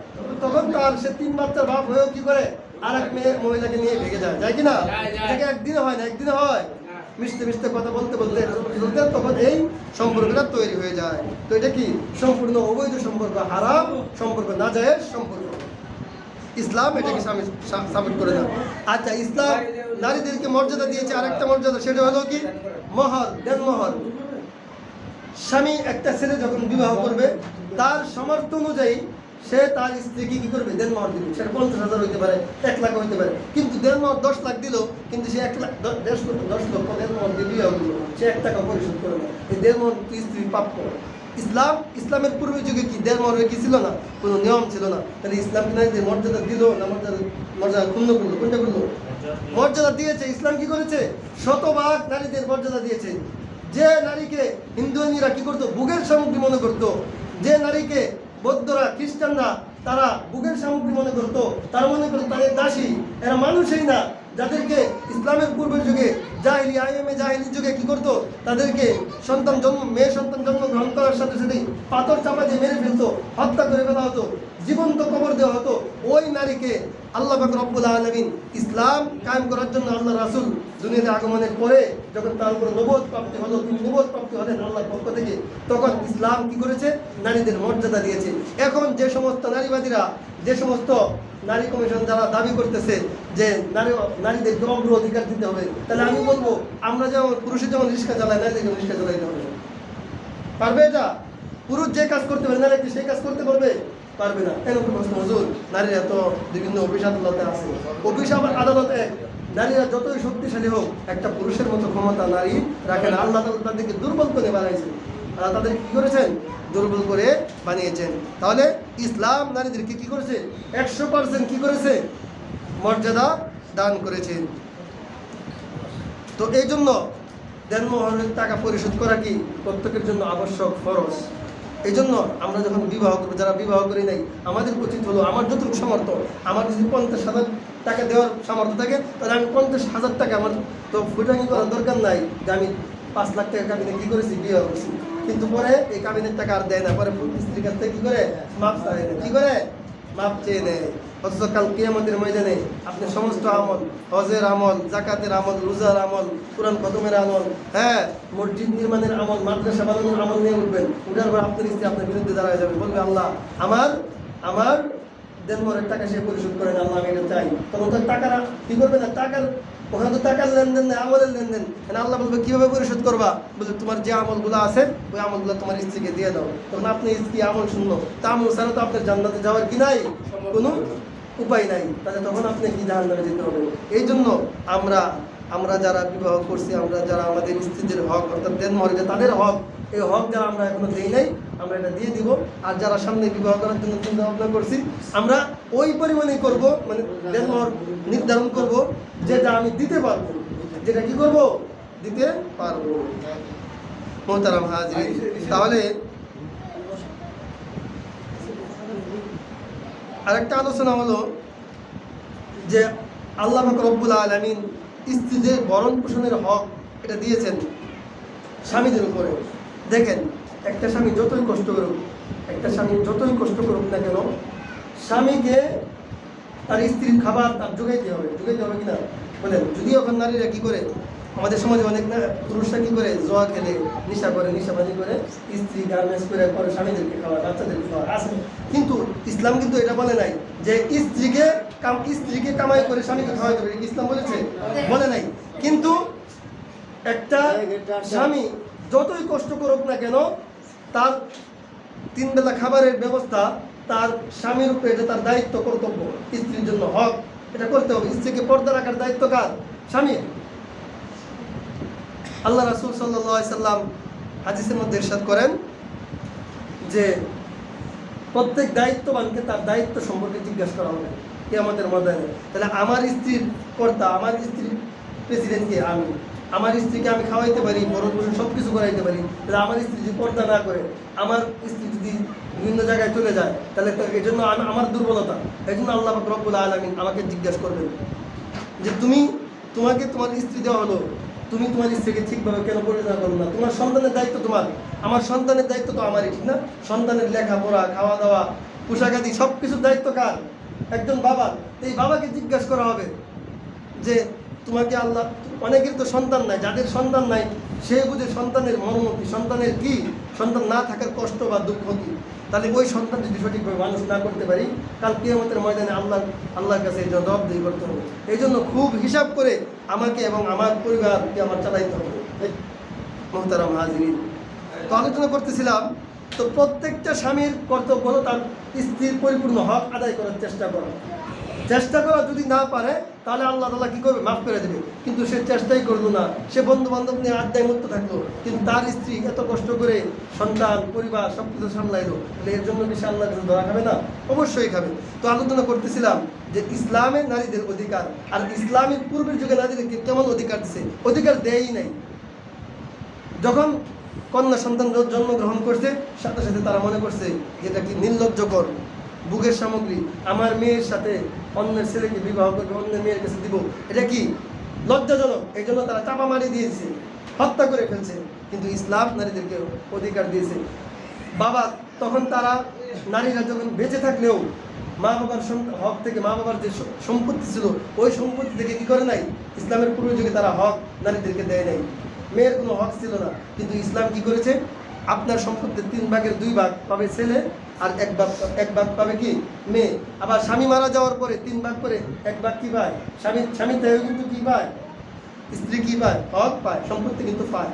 তখন সে 3 বাচ্চার বাপ হয়েও কি করে? আর এক মহিলাকে নিয়ে ভেগে যায় কিনা? এটাকে একদিনে হয় না, একদিনে হয়। মিশতে মিশতে কথা বলতে বলতে তখন এই সম্পর্কটা তৈরি হয়ে যায়। তো এটা কি সম্পূর্ণ অবৈধ সম্পর্ক, হারাম সম্পর্ক, নাজায়েজ সম্পর্ক। ইসলাম এটাকে সাবিত করে না। আচ্ছা, ইসলাম নারীদেরকে মর্যাদা দিয়েছে, আরেকটা মর্যাদা, সেটা হলো কি মোহর, দেনমোহর। স্বামী একটা ছেলে যখন বিবাহ করবে, তার সামর্থ্য অনুযায়ী সে তার স্ত্রীকে কি করবে? দেনমোহর দিবে। সেটা 50,000 হইতে পারে, 1 লাখ হইতে পারে। কিন্তু দেনমোহর 10 লাখ দিল, কিন্তু সে 1 লাখ 10 লক্ষ দেনমোহর দিয়ে বিবাহ দিল, সে 1 টাকা পরিশোধ করে না। এই দেনমোহর স্ত্রীর প্রাপ্য। ইসলামের পূর্ব যুগে কি দেড় মর্মে কি ছিল না, কোনো নিয়ম ছিল না। তাহলে ইসলাম কি নারীদের মর্যাদা দিল না মর্যাদা ক্ষুণ্ণ করলো? কোনটা করলো? মর্যাদা দিয়েছে। ইসলাম কি করেছে? শতভাগ নারীদের মর্যাদা দিয়েছে। যে নারীকে হিন্দুরা কি করতো? বুকের সামগ্রী মনে করতো। যে নারীকে বৌদ্ধরা খ্রিস্টানরা তারা বুকের সামগ্রী মনে করতো, তারা মনে করতো তাদের দাসী, এরা মানুষই না। যাদেরকে ইসলামের পূর্বের যুগে জাহিলি যুগে কি করতো? তাদেরকে মেয়ে সন্তান জন্মগ্রহণ করার সাথে সাথেই পাথর চাপা দিয়ে মেরে ফেলতো, হত্যা করে ফেলা হতো, জীবন্ত কবর দেওয়া হতো। ওই নারীকে আল্লাহ পাক রব্বুল আলামিন ইসলাম কায়েম করার জন্য আল্লাহ রাসূল দুনিয়াতে আগমনের পরে যখন তার উপর নবুয়ত প্রাপ্তি হলো, তিনি নবুয়ত প্রাপ্তি হলেন আল্লাহর পক্ষ থেকে, তখন ইসলাম কি করেছে? নারীদের মর্যাদা দিয়েছে। এখন যে সমস্ত নারীবাদীরা, যে সমস্ত নারী কমিশন যারা দাবি করতেছে যে নারীদেরকে অগ্র অধিকার দিতে হবে, তাহলে আমি বলবো আমরা যেমন পুরুষের যেমন রিক্সা চালায়, নারীদেরকে রিক্সা চালাইতে হবে। পারবে এটা? পুরুষ যে কাজ করতে পারে নারী কি সেই কাজ করতে পারবে? পারবে না। এরকম প্রশ্ন, হুজুর নারীরা তো বিভিন্ন অফিস আদালতে আছে, অফিস আবার আদালতে নারীরা যতই শক্তিশালী হোক একটা পুরুষের মতো ক্ষমতা নারী রাখে না। আল্লাহ তাদেরকে দুর্বল করে বানাইছেন। আল্লাহ তাদের কি করেছেন? দুর্বল করে বানিয়েছেন। তাহলে ইসলাম নারীদেরকে কি করেছে? 100% কি করেছে? মর্যাদা দান করেছেন। তো এই জন্য দেনমোহরের টাকা পরিশোধ করা কি প্রত্যেকের জন্য আবশ্যক, ফরজ। এই জন্য আমরা যখন বিবাহ করবো, যারা বিবাহ করি নাই, আমাদের উচিত হলো আমার যতটুকু সামর্থ্য, আমার যদি 50,000 টাকা দেওয়ার সামর্থ্য থাকে, তাহলে আমি 50,000 টাকা, আমার তো ফুটানি করার দরকার নাই যে আমি 5 লাখ টাকা কাবিনে কী করেছি, বিয়ে করছি। কিন্তু পরে এই কাবিনের টাকা আর দেয় না, পরে স্ত্রীর কাছ থেকে কী করে মাপ চায়, কী করে মাপ চেয়ে নেয়। অথচ কাল কিয়ামতের ময়দানে আপনি সমস্ত আমল, হজের আমল, জাকাতের আমল, রোজার আমল, কোরআন খতমের আমল, হ্যাঁ মসজিদ নির্মাণের আমল, মাদ্রাসা বানানোর আমল নিয়ে উঠবেন। উঠার পর আপনার স্ত্রী আপনার বিরুদ্ধে দাঁড়ায় যাবে, বলবে আল্লাহ আমার দেনমোহরের টাকা সে পরিশোধ করেন, আল্লাহ আমি এটা চাই। তখন তো টাকারা কী করবে না, ওখানে তো টাকার লেনদেন নেই, আমলের লেনদেন। আল্লাহ বলবে কীভাবে পরিশোধ করবা? বলবে তোমার যে আমলগুলো আছে ওই আমলগুলো তোমার স্ত্রীকে দিয়ে দাও। তখন আপনি স্ত্রী আমল শুনলো, তা আমল ছাড়া তো আপনার জান্নাতে যাওয়ার কি নাই, কোনো উপায় নাই। তাহলে তখন আপনি কি জাহান্নামে যেতে হবে। এই জন্য আমরা যারা বিবাহ করছি, আমরা যারা আমাদের স্ত্রীদের হক অর্থাৎ দেনমোহর যে তাদের হক, এই হক যারা আমরা এখনো দেই নাই, আমরা এটা দিয়ে দিব। আর যারা সামনে বিবাহ করার জন্য চিন্তা ভাবনা করছি, আমরা ওই পরিমাণেই করব, মানে দেনমোহর নির্ধারণ করব যেটা আমি দিতে পারবো, যেটা কি করব, দিতে পারবো। মোহতারাম হাজির, তাহলে আরেকটা আলোচনা হলো যে আল্লাহ পাক রব্বুল আলামিন স্ত্রীদের ভরণ পোষণের হক এটা দিয়েছেন স্বামীদের উপরে। দেখেন, একটা স্বামী যতই কষ্ট করুক না কেন, স্বামীকে তার স্ত্রীর খাবার তার যোগাইতে হবে কিনা বলেন। যদি এখন নারীরা কি করে, আমাদের সমাজে অনেক না পুরুষরা কি করে, জোয়া খেলে, নিশাবাজি করে, স্ত্রী গার্মেন্টস করে স্বামীদেরকে খাওয়া, বাচ্চাদেরকে খাওয়া আছে। কিন্তু ইসলাম কিন্তু এটা বলে নাই যে স্ত্রীকে কামাই করে স্বামীকে খাওয়াইতে হবে, ইসলাম বলেছে? বলে নাই। কিন্তু একটা স্বামী যতই কষ্ট করুক না কেন, তার 3 বেলা খাবারের ব্যবস্থা তার স্বামীর উপরে, এটা তার দায়িত্ব, কর্তব্য, স্ত্রীর জন্য হক, এটা করতে হবে। স্ত্রীকে পর্দা রাখার দায়িত্ব কার? স্বামীর। আল্লাহ রাসূল সাল্লাল্লাহু আলাইহি সাল্লাম হাদিসের মধ্যে ইরশাদ করেন যে প্রত্যেক দায়িত্ববানকে তার দায়িত্ব সম্পর্কে জিজ্ঞাসা করা হবে কিয়ামতের ময়দানে। তাহলে আমার স্ত্রীর কর্তা, আমার স্ত্রীর প্রেসিডেন্টকে আমি, আমার স্ত্রীকে আমি খাওয়াইতে পারি, বড় বড় সব কিছু করাইতে পারি, তাহলে আমার স্ত্রী যদি পর্দা না করে, আমার স্ত্রী যদি বিভিন্ন জায়গায় চলে যায়, তাহলে তো এই জন্য আমার দুর্বলতা। এই জন্য আল্লাহ পাক রব্বুল আলামিন আমাকে জিজ্ঞাসা করবেন যে তোমাকে তোমার স্ত্রী দেওয়া হলো, তুমি তোমার স্ত্রীকে ঠিকভাবে কেন পরিচালনা করো না? তোমার সন্তানের দায়িত্ব তোমার, আমার সন্তানের দায়িত্ব তো আমারই, ঠিক না? সন্তানের লেখাপড়া, খাওয়া দাওয়া, পোশাক আদি সব কিছুর দায়িত্ব কার? একজন বাবার। এই বাবাকে জিজ্ঞাসা করা হবে যে তোমাকে আল্লাহ, অনেকের তো সন্তান নাই, যাদের সন্তান নাই সে বুঝে সন্তানের মর্ম কি, সন্তানের কি, সন্তান না থাকার কষ্ট বা দুঃখ কি। তাহলে ওই সন্তান যদি সঠিকভাবে মানুষ না করতে পারি, কাল কিয়ামতের ময়দানে আল্লাহর কাছে এই জবাবদিহি করতে হবে। এই জন্য খুব হিসাব করে আমাকে এবং আমার পরিবারকে আমার চালাইতে হবে। মোহতারাম হাজিরিন, তো আলোচনা করতেছিলাম, তো প্রত্যেকটা স্বামীর কর্তব্য হলো তার স্ত্রীর পরিপূর্ণ হক আদায় করার চেষ্টা করা। চেষ্টা করা যদি না পারে তাহলে আল্লাহ তাআলা কি করবে, মাফ করে দেবে। কিন্তু সে চেষ্টাই করলো না, সে বন্ধু বান্ধব নিয়ে আড্ডায় মুক্ত থাকলো, কিন্তু তার স্ত্রী এত কষ্ট করে সন্তান পরিবার সব কিছু সামলাইলো, তাহলে এর জন্য কি সে আল্লাহর কাছে ধরা খাবে না? অবশ্যই খাবে। তো আলোচনা করতেছিলাম যে ইসলামের নারীদের অধিকার আর ইসলামের পূর্বের যুগে নারীদেরকে কেমন অধিকার দিছে, অধিকার দেয়ই নাই। যখন কন্যা সন্তান জন্মগ্রহণ করছে সাথে সাথে তারা মনে করছে যেটা কি নির্লজ্জকর, বুকের সামগ্রী, আমার মেয়ের সাথে অন্যের ছেলেকে বিবাহ করবে, অন্যের মেয়ের কাছে দিব, এটা কি লজ্জাজনক। এই জন্য তারা চাপা মারি দিয়েছে, হত্যা করে ফেলছে। কিন্তু ইসলাম নারীদেরকে অধিকার দিয়েছে। বাবা তখন তারা নারীরা যখন বেঁচে থাকলেও মা বাবার হক থেকে, মা বাবার যে সম্পত্তি ছিল ওই সম্পত্তি থেকে কি করে নাই, ইসলামের পূর্ব যুগে তারা হক নারীদেরকে দেয় নাই। মেয়ের কোনো হক ছিল না, কিন্তু ইসলাম কি করেছে, আপনার সম্পত্তির 3 ভাগের 2 ভাগ পাবে ছেলে আর 1 ভাগ পাবে কি মেয়ে। আবার স্বামী মারা যাওয়ার পরে 3 ভাগ করে 1 ভাগ কি পায় স্বামী তাইও কিন্তু কি পায়, স্ত্রী কি পায়, হক পায়, সম্পত্তি কিন্তু পায়।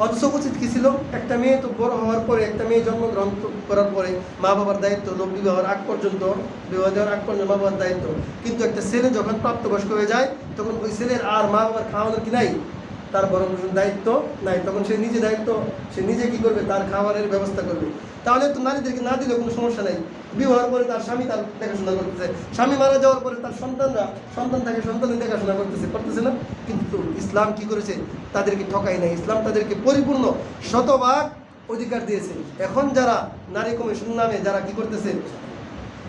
অথচ উচিত কি ছিল, একটা মেয়ে তো বড় হওয়ার পরে, একটা মেয়ে জন্মগ্রহণ করার পরে মা বাবার দায়িত্ব, বিবাহের আগ পর্যন্ত, বিবাহ দেওয়ার আগ পর্যন্ত মা বাবার দায়িত্ব। কিন্তু একটা ছেলে যখন প্রাপ্তবয়স্ক হয়ে যায় তখন ওই ছেলের আর মা বাবার খাওয়ানোর কি নাই, তার বড় দায়িত্ব নাই। তখন সে নিজে দায়িত্ব, সে নিজে কি করবে, তার খাবারের ব্যবস্থা করবে। তাহলে তো নারীদেরকে না দিলে কোনো সমস্যা নেই। বিবাহের পরে তার স্বামী তার দেখাশোনা করতেছে, স্বামী মারা যাওয়ার পরে তার সন্তান তাকে সন্তানের দেখাশোনা করতেছে না। কিন্তু ইসলাম কি করেছে, তাদেরকে ঠকাই নাই, ইসলাম তাদেরকে পরিপূর্ণ শতভাগ অধিকার দিয়েছে। এখন যারা নারী কমিশন নামে যারা কি করতেছে,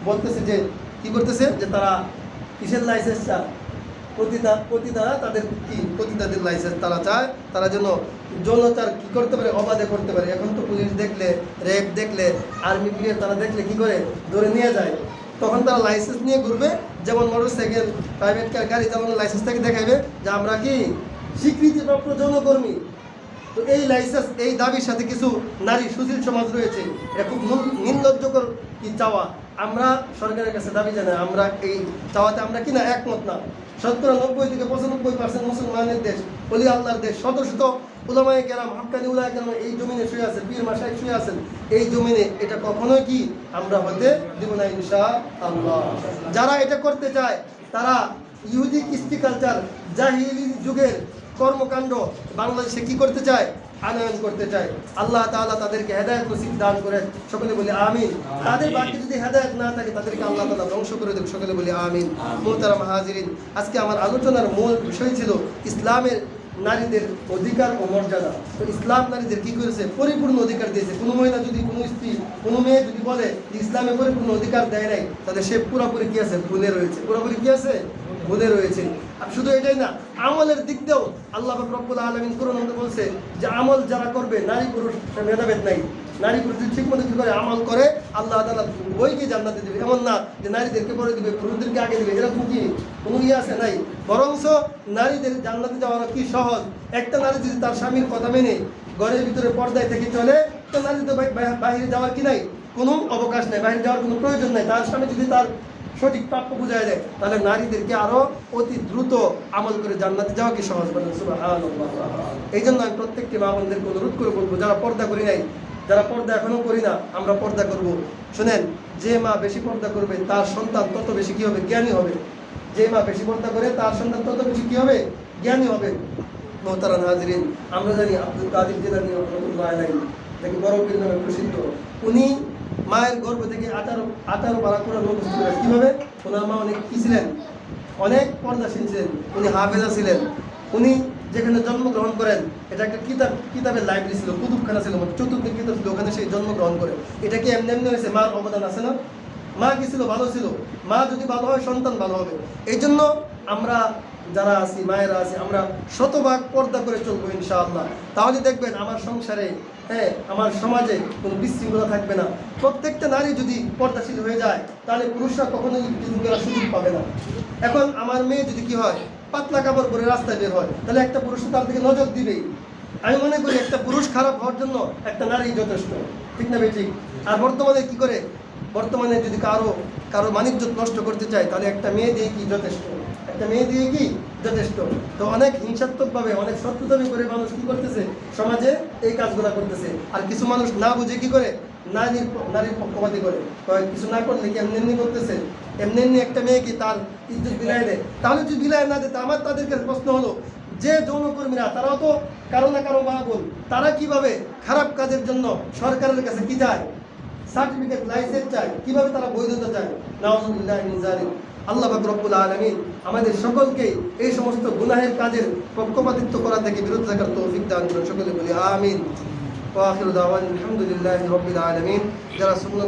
বলতেছে যে কি করতেছে, যে তারা কিসের লাইসেন্সটা, পতিতাদের লাইসেন্স তারা চায়, তারা যেন যৌনচার কি করতে পারে, অবাধে করতে পারে। এখন তো পুলিশ দেখলে, রেপ দেখলে, আর্মি পুলিশ তারা দেখলে কি করে, ধরে নিয়ে যায়। তখন তারা লাইসেন্স নিয়ে ঘুরবে, যেমন মোটরসাইকেল, প্রাইভেট কার, গাড়ি চালানোর লাইসেন্স থেকে দেখাইবে যে আমরা কি স্বীকৃতিপ্রাপ্ত যৌনকর্মী। তো এই লাইসেন্স, এই দাবির সাথে কিছু নারী সুশীল সমাজ রয়েছে, এটা খুব নির্লজ্জকর কি চাওয়া। আমরা সরকারের কাছে দাবি জানাই, আমরা এই চাওয়াতে আমরা কি না একমত না। 90 থেকে 95% মুসলমানের দেশ, ওলি আল্লাহর দেশ, শত শত উলামায়ে কেরাম, হাক্কানি উলামায়ে কেরাম এই জমিনে শুয়ে আছেন, পীর মাশায়েখ শুয়ে আছেন। এই জমিনে এটা কখনোই কি আমরা হতে দিব না ইনশাআল্লাহ। যারা এটা করতে চায় তারা ইহুদি কৃষ্টি কালচার, জাহিলি যুগের কর্মকাণ্ড বাংলাদেশে কি করতে চায়, আনয়ন করতে চায়। আল্লাহ তাআলা তাদেরকে হেদায়েত নসিব দান করেন, সকলে বলি আমিন। তাদের বাকি যদি হেদায়েত না থাকে তাদেরকে আল্লাহ তাআলা ধ্বংস করে দেবে, সকলে বলি আমিন। মুহতারাম হাজিরিন, আজকে আমার আলোচনার মূল বিষয় ছিল ইসলামের নারীদের অধিকার ও মর্যাদা। তো ইসলাম নারীদের কি করেছে, পরিপূর্ণ অধিকার দিয়েছে। কোনো মহিলা যদি, কোনো স্ত্রী, কোনো মেয়ে যদি বলে যে ইসলামে পরিপূর্ণ অধিকার দেয় নাই, তাহলে সে পুরোপুরি কি আছে, ভুলে রয়েছে, পুরোপুরি কি আছে, ভুলে রয়েছে। আর শুধু এটাই না, আমলের দিক দিয়েও আল্লাহ পাক রব্বুল আলামিন কোরআনে বলছে যে আমল যারা করবে, নারী পুরুষ ভেদাভেদ নাই। নারী পুরুষ যদি ঠিক মতো কি করে আমল করে, আল্লাহ তাআলা বইকে জান্নাতে দেবে। এমন না যে নারীদেরকে পরে দিবে, পুরুষদেরকে আগে দিবে, এরকম কি কোনো আছে নাই। বরঞ্চ নারীদের জান্নাতে যাওয়ার কি সহজ। একটা নারী যদি তার স্বামীর কথা মেনে ঘরের ভিতরে পর্দায় থেকে চলে, তো নারী তো বাইরে যাওয়ার কি নাই, কোনো অবকাশ নাই, বাইরে যাওয়ার কোনো প্রয়োজন নাই। তার স্বামী যদি তার সঠিক প্রাপ্য বুঝাই দেয়, তাহলে নারীদেরকে আরো অতি দ্রুত আমল করে জান্নাতে যাওয়া কি সহজ বলেন, সুবহানাল্লাহ। এই জন্য আমি প্রত্যেকটি মা বোনদেরকে অনুরোধ করে বলবো, যারা পর্দা করি নাই, যারা পর্দা এখনো করি না, আমরা পর্দা করব। শুনেন, যে মা বেশি পর্দা করবে তার সন্তান তত বেশি কি হবে, জ্ঞানী হবে। যে মা বেশি পর্দা করে তার সন্তান তত বেশি কি হবে, জ্ঞানী হবে। মুহতারাম হাজিরিন, আমরা জানি আব্দুল কাদের জিলানী রাহমাতুল্লাহ আলাইহি, যাকে বড় পীর নামে প্রসিদ্ধ, উনি মায়ের গর্ভ থেকে 18 পারা কোরআন মুখস্থ করেন। কিভাবে? ওনার মা অনেক কি ছিলেন, অনেক পর্দাশীল ছিলেন, উনি হাফেজা ছিলেন। উনি যেখানে জন্মগ্রহণ করেন, এটা একটা কিতাবের লাইব্রেরি ছিল, কুতুবখানা ছিল, চতুর্দিক কিতাব ছিল, ওখানে সেই জন্মগ্রহণ করে। এটা কি এমনি এমনি হয়েছে? মার অবদান আছে না? মা কি ছিল, ভালো ছিল। মা যদি ভালো হয় সন্তান ভালো হবে। এই জন্য আমরা যারা আছি, মায়েরা আছি, আমরা শতভাগ পর্দা করে চলবো ইনশাআল্লাহ। তাহলে দেখবেন আমার সংসারে, হ্যাঁ, আমার সমাজে কোনো বিশৃঙ্খলা থাকবে না। প্রত্যেকটা নারী যদি পর্দাশীল হয়ে যায়, তাহলে পুরুষরা কখনোই কিছু করার সুযোগ পাবে না। এখন আমার মেয়ে যদি কি হয়, পাতলা কাপড় পরে রাস্তায় বের হয়, তাহলে একটা পুরুষ তার দিকে নজর দিবেই। আমি মনে করি একটা পুরুষ খারাপ হওয়ার জন্য একটা নারী যথেষ্ট, ঠিক না ঠিক? আর বর্তমানে কি করে, বর্তমানে যদি কারো মানিজ্য নষ্ট করতে চায়, তাহলে একটা মেয়ে দিয়ে কি যথেষ্ট, একটা মেয়ে দিয়ে কি যথেষ্ট। তো অনেক হিংসাত্মকভাবে, অনেক শত্রুতামি করে মানুষ কি করতেছে, সমাজে এই কাজগুলো করতেছে। আর কিছু মানুষ না বুঝে কি করে, নারীর পক্ষপাতী করে, কিছু না করলে কি এমনি করতেছে, এমনি একটা মেয়ে কি তার ইজ্জত বিলাই দেয়? তাহলে যদি বিলাই না দেয়, আমার তাদের কাছে প্রশ্ন হলো, যে যৌনকর্মীরা তারাও তো কারো না কারো মা বোন, তারা কিভাবে খারাপ কাজের জন্য সরকারের কাছে কি চায়? সার্টিফিকেট, লাইসেন্স চায়, কিভাবে তারা বৈধতা চায়? নাউযুবিল্লাহি মিন যালিক। আল্লাহ পাক রব্বুল আলামিন আমাদের সকলকে এই সমস্ত গুনাহের কাজের পক্ষপাতিত্ব করা থেকে বিরত থাকার তৌফিক দান করুন। সকলে বলি আমিন। ওয়া আখিরু দাওয়ানা আলহামদুলিল্লাহি রাব্বিল আলামিন। যারা সুন্নাত